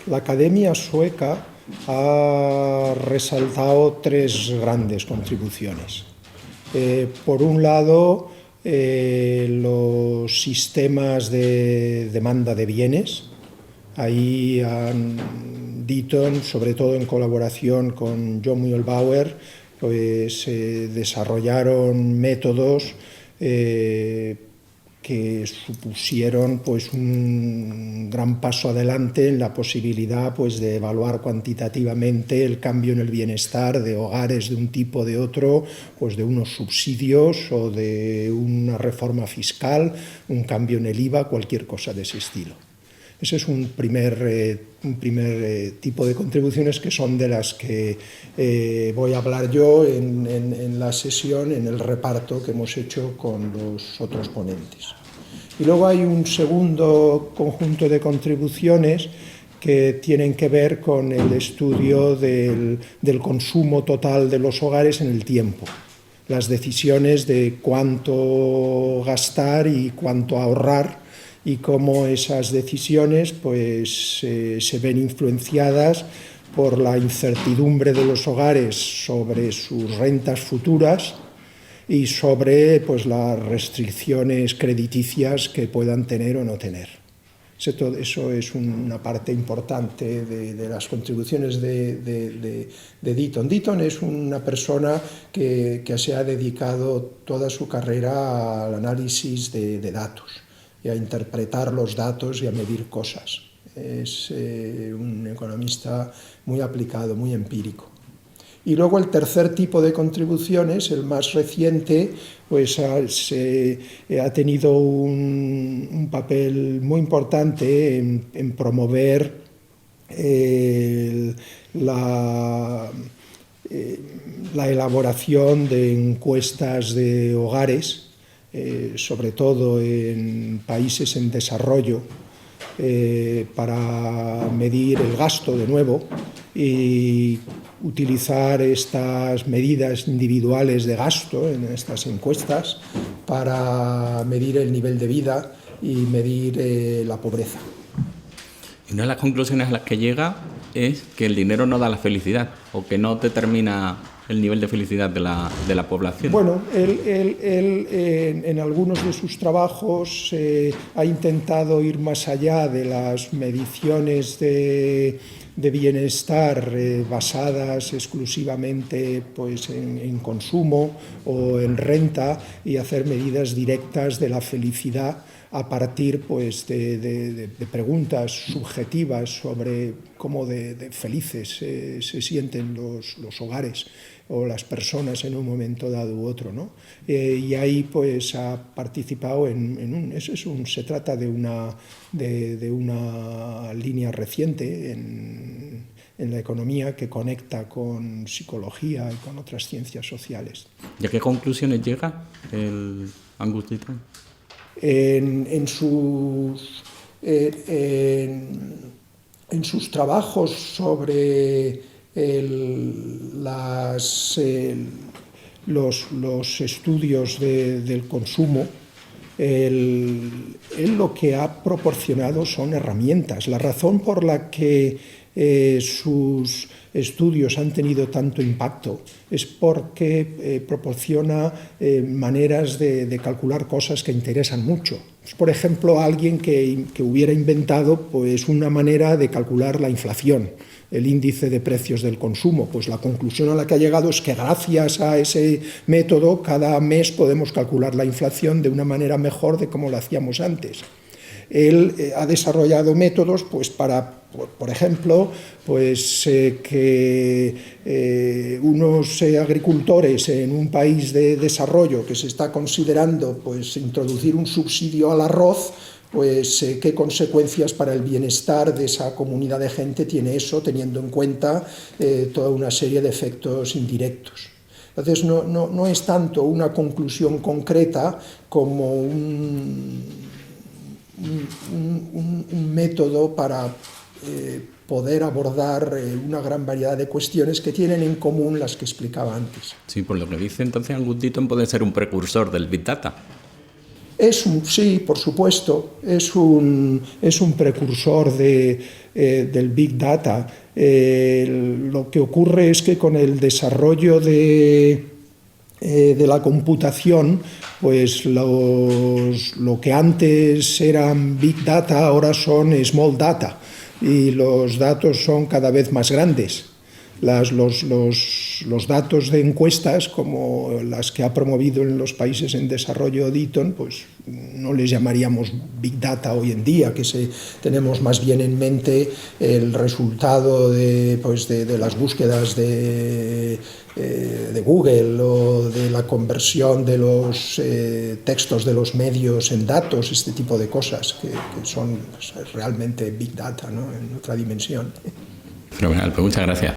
La Academia Sueca ha resaltado tres grandes contribuciones. Por un lado, los sistemas de demanda de bienes. Ahí Deaton, sobre todo en colaboración con John Muehlbauer, pues desarrollaron métodos que supusieron pues un gran paso adelante en la posibilidad pues de evaluar cuantitativamente el cambio en el bienestar de hogares de un tipo o de otro, pues de unos subsidios o de una reforma fiscal, un cambio en el IVA, cualquier cosa de ese estilo. Ese es un primer tipo de contribuciones que son de las que voy a hablar yo en la sesión, en el reparto que hemos hecho con los otros ponentes. Y luego hay un segundo conjunto de contribuciones que tienen que ver con el estudio del consumo total de los hogares en el tiempo. Las decisiones de cuánto gastar y cuánto ahorrar, y cómo esas decisiones pues, se ven influenciadas por la incertidumbre de los hogares sobre sus rentas futuras y sobre pues, las restricciones crediticias que puedan tener o no tener. Eso es una parte importante de las contribuciones de Deaton. Deaton es una persona que se ha dedicado toda su carrera al análisis de datos y a interpretar los datos y a medir cosas. Es un economista muy aplicado, muy empírico. Y luego el tercer tipo de contribuciones, el más reciente, pues ha tenido un papel muy importante en promover la elaboración de encuestas de hogares, sobre todo en países en desarrollo, para medir el gasto de nuevo y utilizar estas medidas individuales de gasto en estas encuestas para medir el nivel de vida y medir la pobreza. Y una de las conclusiones a las que llega es que el dinero no da la felicidad o que no determina el nivel de felicidad de la población. Bueno, él en algunos de sus trabajos ha intentado ir más allá de las mediciones de bienestar basadas exclusivamente pues, en consumo o en renta y hacer medidas directas de la felicidad a partir pues, de preguntas subjetivas sobre cómo de felices se sienten los hogares o las personas en un momento dado u otro, ¿no? Y ahí pues ha participado se trata de una línea reciente en la economía que conecta con psicología y con otras ciencias sociales. ¿Y a qué conclusiones llega el Angus Deaton? En sus trabajos sobre los estudios del consumo, él lo que ha proporcionado son herramientas. La razón por la que sus estudios han tenido tanto impacto es porque proporciona maneras de calcular cosas que interesan mucho. Por ejemplo, alguien que hubiera inventado pues, una manera de calcular la inflación, el índice de precios del consumo, pues la conclusión a la que ha llegado es que gracias a ese método cada mes podemos calcular la inflación de una manera mejor de como lo hacíamos antes. Él ha desarrollado métodos pues, para, por ejemplo, pues, que unos agricultores en un país de desarrollo que se está considerando pues, introducir un subsidio al arroz, pues qué consecuencias para el bienestar de esa comunidad de gente tiene eso, teniendo en cuenta toda una serie de efectos indirectos. Entonces no es tanto una conclusión concreta como un método para poder abordar una gran variedad de cuestiones que tienen en común las que explicaba antes. Sí, por lo que dice, entonces Angus Deaton puede ser un precursor del Big Data. Sí, por supuesto, es un precursor de del Big Data. Lo que ocurre es que con el desarrollo de la computación, pues lo que antes eran Big Data ahora son Small Data y los datos son cada vez más grandes. Los datos de encuestas, como las que ha promovido en los países en desarrollo Deaton, pues no les llamaríamos Big Data hoy en día, que tenemos más bien en mente el resultado de las búsquedas de Google o de la conversión de los textos de los medios en datos, este tipo de cosas que son realmente Big Data, ¿no?, en otra dimensión. Fenomenal, pues muchas gracias.